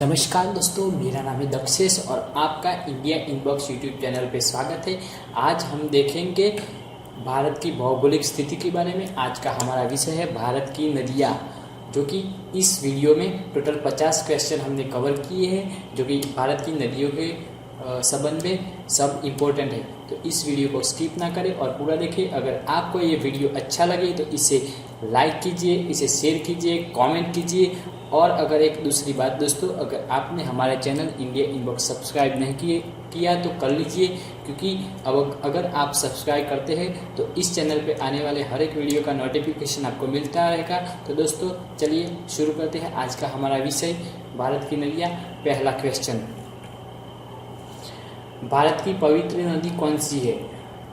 नमस्कार दोस्तों, मेरा नाम है दक्षेश और आपका इंडिया इनबॉक्स यूट्यूब चैनल पे स्वागत है। आज हम देखेंगे भारत की भौगोलिक स्थिति के बारे में। आज का हमारा विषय है भारत की नदियाँ, जो कि इस वीडियो में टोटल 50 क्वेश्चन हमने कवर किए हैं, जो कि भारत की नदियों के संबंध में सब इम्पोर्टेंट है। तो इस वीडियो को स्किप ना करें और पूरा देखें। अगर आपको ये वीडियो अच्छा लगे तो इसे लाइक कीजिए, इसे शेयर कीजिए, कमेंट कीजिए। और अगर एक दूसरी बात दोस्तों, अगर आपने हमारे चैनल इंडिया इनबॉक्स सब्सक्राइब नहीं किया तो कर लीजिए, क्योंकि अब अगर आप सब्सक्राइब करते हैं तो इस चैनल पे आने वाले हर एक वीडियो का नोटिफिकेशन आपको मिलता रहेगा। तो दोस्तों चलिए शुरू करते हैं आज का हमारा विषय, भारत की नदियाँ। पहला क्वेश्चन, भारत की पवित्र नदी कौन सी है?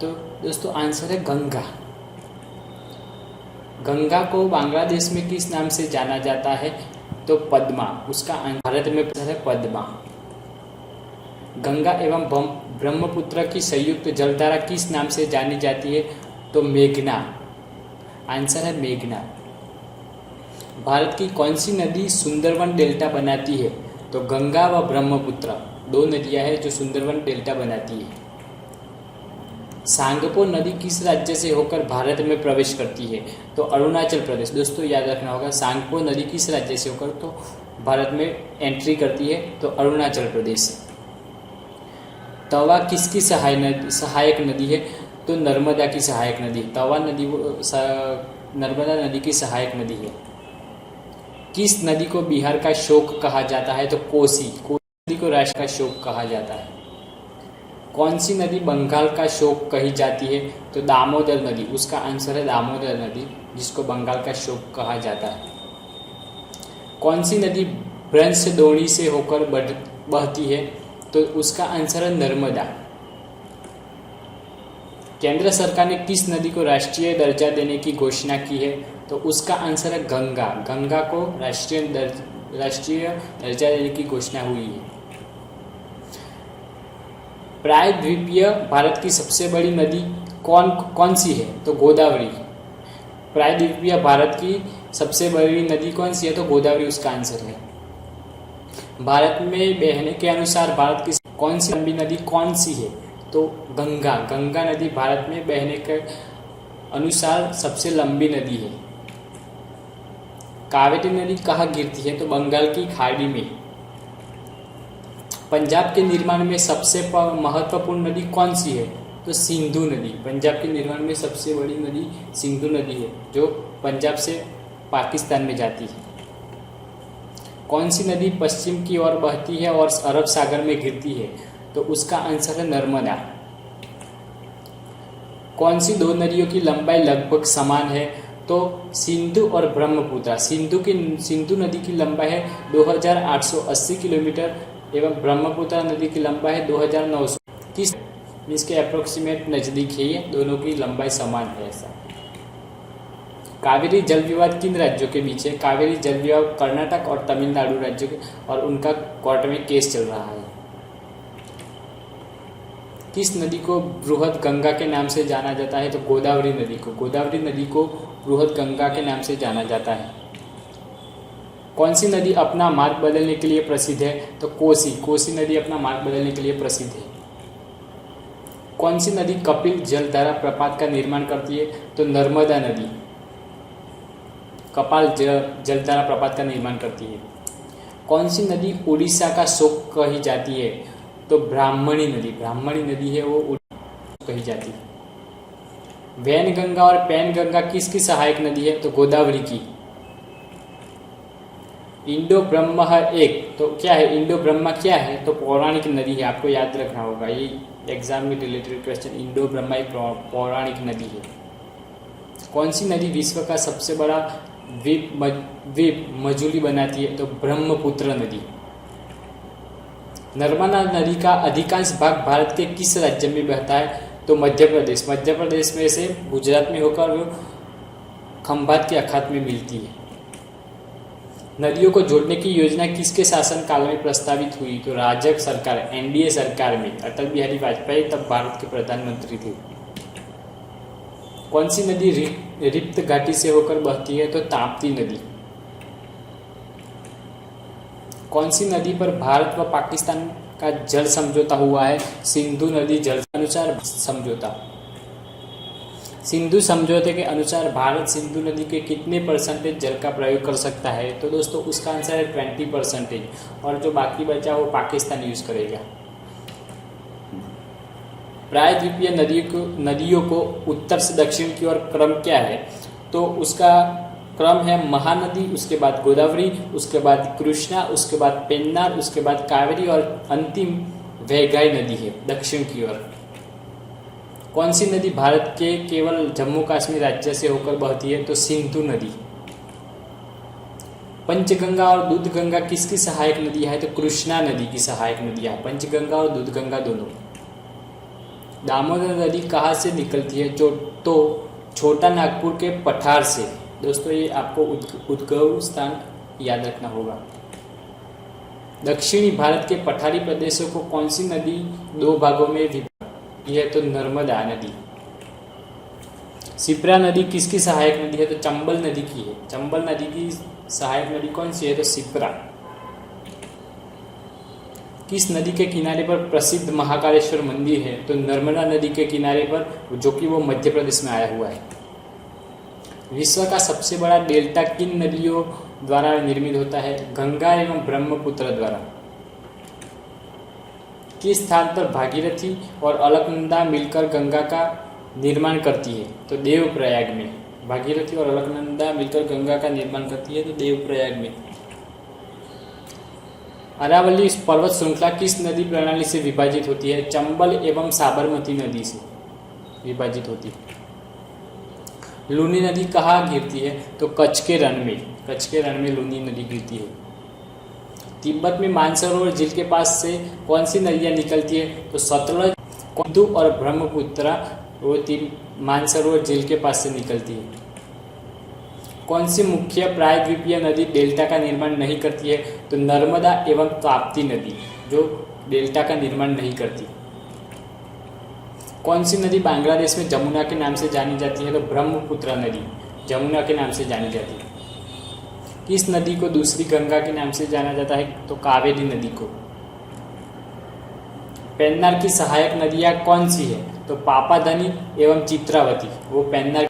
तो दोस्तों आंसर है गंगा। गंगा को बांग्लादेश में किस नाम से जाना जाता है? तो पद्मा। उसका भारत में है पद्मा। गंगा एवं ब्रह्मपुत्र की संयुक्त जलधारा किस नाम से जानी जाती है? तो मेघना। आंसर है मेघना। भारत की कौन सी नदी सुंदरवन डेल्टा बनाती है? तो गंगा व ब्रह्मपुत्र, दो नदियां हैं जो सुंदरवन डेल्टा बनाती है। सांगपो नदी किस राज्य से होकर भारत में प्रवेश करती है? तो अरुणाचल प्रदेश। दोस्तों याद रखना होगा, सांगपो नदी किस राज्य से होकर तो भारत में एंट्री करती है? तो अरुणाचल प्रदेश। तवा किसकी सहायक नदी है? तो नर्मदा की सहायक नदी। तवा नदी नर्मदा नदी की सहायक नदी है। किस नदी को बिहार का शोक कहा जाता है? तो कोसी। कोसी नदी को राष्ट्र का शोक कहा जाता है। कौन सी नदी बंगाल का शोक कही जाती है? तो दामोदर नदी। उसका आंसर है दामोदर नदी, जिसको बंगाल का शोक कहा जाता है। कौन सी नदी भ्रंश द्रोणी से होकर बहती है? तो उसका आंसर है नर्मदा। केंद्र सरकार ने किस नदी को राष्ट्रीय दर्जा देने की घोषणा की है? तो उसका आंसर है गंगा। गंगा को राष्ट्रीय दर्जा देने की घोषणा हुई है। प्रायद्वीपीय भारत की सबसे बड़ी नदी कौन सी है? तो गोदावरी। प्रायद्वीपीय भारत की सबसे बड़ी नदी कौन सी है? तो गोदावरी उसका आंसर है। भारत में बहने के अनुसार भारत की कौन सी लंबी नदी कौन सी है? तो गंगा। गंगा नदी भारत में बहने के अनुसार सबसे लंबी नदी है। कावेरी नदी कहाँ गिरती है? तो बंगाल की खाड़ी में। पंजाब के निर्माण में सबसे महत्वपूर्ण नदी कौन सी है? तो सिंधु नदी। पंजाब के निर्माण में सबसे बड़ी नदी सिंधु नदी है, जो पंजाब से पाकिस्तान में जाती है। कौन सी नदी पश्चिम की ओर बहती है और अरब सागर में गिरती है? तो उसका आंसर है नर्मदा। कौन सी दो नदियों की लंबाई लगभग समान है? तो सिंधु और ब्रह्मपुत्र। सिंधु नदी की लंबाई है 2880 किलोमीटर एवं ब्रह्मपुत्र नदी की लंबाई है 2900। किस इसके अप्रोक्सीमेट नज़दीक है, ये दोनों की लंबाई समान है। ऐसा कावेरी जल विवाद किन राज्यों के बीच है? कावेरी जल विवाद कर्नाटक और तमिलनाडु राज्यों के, और उनका कोर्ट में केस चल रहा है। किस नदी को बृहद गंगा के नाम से जाना जाता है? तो गोदावरी नदी को। गोदावरी नदी को बृहद गंगा के नाम से जाना जाता है। कौन सी नदी अपना मार्ग बदलने के लिए प्रसिद्ध है? तो कोसी। कोसी नदी अपना मार्ग बदलने के लिए प्रसिद्ध है। कौन सी नदी कपिल जलधारा प्रपात का निर्माण करती है? तो नर्मदा नदी कपाल जलधारा प्रपात का निर्माण करती है। कौन सी नदी उड़ीसा का शोक कही जाती है? तो ब्राह्मणी नदी। ब्राह्मणी नदी है वो उड़ीसा कही जाती है। वैनगंगा और पैनगंगा किसकी सहायक नदी है? तो गोदावरी की। इंडो ब्रह्म एक, तो क्या है इंडो ब्रह्मा? क्या है? तो पौराणिक नदी है। आपको याद रखना होगा, ये एग्जाम में रिलेटेड क्वेश्चन। इंडो ब्रह्मा एक पौराणिक नदी है। कौन सी नदी विश्व का सबसे बड़ा द्वीप मजुली बनाती है? तो ब्रह्मपुत्र नदी। नर्मदा नदी का अधिकांश भाग भारत के किस राज्य में बहता है? तो मध्य प्रदेश। मध्य प्रदेश में से गुजरात में होकर वो खंभात के अखात में मिलती है। नदियों को जोड़ने की योजना किसके शासनकाल में प्रस्तावित हुई? तो राजग सरकार, एनडीए सरकार में। अटल बिहारी वाजपेयी तब भारत के प्रधानमंत्री थे। कौन सी नदी रिप्त घाटी से होकर बहती है? तो ताप्ती नदी। कौन सी नदी पर भारत व पाकिस्तान का जल समझौता हुआ है? सिंधु नदी जल अनुसार समझौता। सिंधु समझौते के अनुसार भारत सिंधु नदी के कितने % जल का प्रयोग कर सकता है? तो दोस्तों उसका आंसर है 20%, और जो बाकी बचा वो पाकिस्तान यूज करेगा। प्रायद्वीपीय नदियों को उत्तर से दक्षिण की ओर क्रम क्या है? तो उसका क्रम है महानदी, उसके बाद गोदावरी, उसके बाद कृष्णा, उसके बाद पेन्नार, उसके बाद कावेरी और अंतिम वैगाई नदी है दक्षिण की ओर। कौन सी नदी भारत के केवल जम्मू कश्मीर राज्य से होकर बहती है? तो सिंधु नदी। पंचगंगा और दूधगंगा किसकी सहायक नदी है? तो कृष्णा नदी की सहायक नदी है, पंचगंगा और दूधगंगा दोनों। दामोदर नदी कहाँ से निकलती है? तो छोटा नागपुर के पठार से। दोस्तों ये आपको उद्गम स्थान याद रखना होगा। दक्षिणी भारत के पठारी प्रदेशों को कौन सी नदी 2 भागों में विभाजित है? तो नर्मदा नदी। शिप्रा नदी किसकी सहायक नदी है? तो चंबल नदी की है। चंबल नदी की सहायक नदी कौन सी है? तो शिप्रा। किस नदी के किनारे पर प्रसिद्ध महाकालेश्वर मंदिर है? तो नर्मदा नदी के किनारे पर, जो कि वो मध्य प्रदेश में आया हुआ है। विश्व का सबसे बड़ा डेल्टा किन नदियों द्वारा निर्मित होता है? गंगा एवं ब्रह्मपुत्र द्वारा। किस स्थान पर भागीरथी और अलकनंदा मिलकर गंगा का निर्माण करती है? तो देवप्रयाग में। भागीरथी और अलकनंदा मिलकर गंगा का निर्माण करती है, तो देवप्रयाग में। अरावली पर्वत श्रृंखला किस नदी प्रणाली से विभाजित होती है? चंबल एवं साबरमती नदी से विभाजित होती है। लूनी नदी कहाँ गिरती है? तो कच्छ के रण में। कच्छ के रण में लूनी नदी गिरती है। तिब्बत में मानसरोवर झील के पास से कौन सी नदियाँ निकलती है? तो सतलज, कुंदू और ब्रह्मपुत्रा वो 3 मानसरोवर झील के पास से निकलती है। कौन सी मुख्य प्रायद्वीपीय नदी डेल्टा का निर्माण नहीं करती है? तो नर्मदा एवं ताप्ती नदी, जो डेल्टा का निर्माण नहीं करती। कौन सी नदी बांग्लादेश में जमुना के नाम से जानी जाती है? तो ब्रह्मपुत्र नदी जमुना के नाम से जानी जाती है। किस नदी को दूसरी गंगा के नाम से जाना जाता है? तो कावेरी नदी को। पेन्नार की सहायक नदियाँ कौन सी है? तो पापाधनी एवं चित्रावती। वो पेन्नार